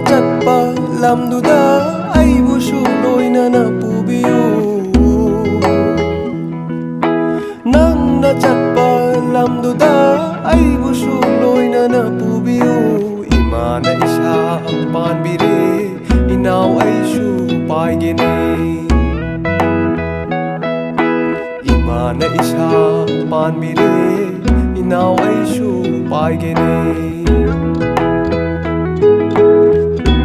ꯆꯠꯄ ꯂꯝꯗꯨꯗ ꯑꯩꯕꯨꯁꯨ ꯂꯣꯏꯅꯅ ꯄꯨꯕꯤꯌꯨ ꯅꯪꯅ ꯆꯠꯄ ꯂꯝꯗꯨꯗ ꯑꯩꯕꯨꯁꯨ ꯂꯣꯏꯅꯅ ꯄꯨꯕꯤꯌꯨ ꯏꯃꯥꯅ ꯏꯁꯥ ꯄꯥꯟꯕꯤꯔꯦ ꯏꯅꯥꯎ ꯑꯩꯁꯨ ꯄꯥꯏꯒꯦꯅꯦ ꯏꯃꯥꯅ ꯏꯁꯥ ꯄꯥꯟꯕꯤꯔꯦ ꯏꯅꯥꯎ ꯑꯩꯁꯨ ꯄꯥꯏꯒꯦꯅꯦ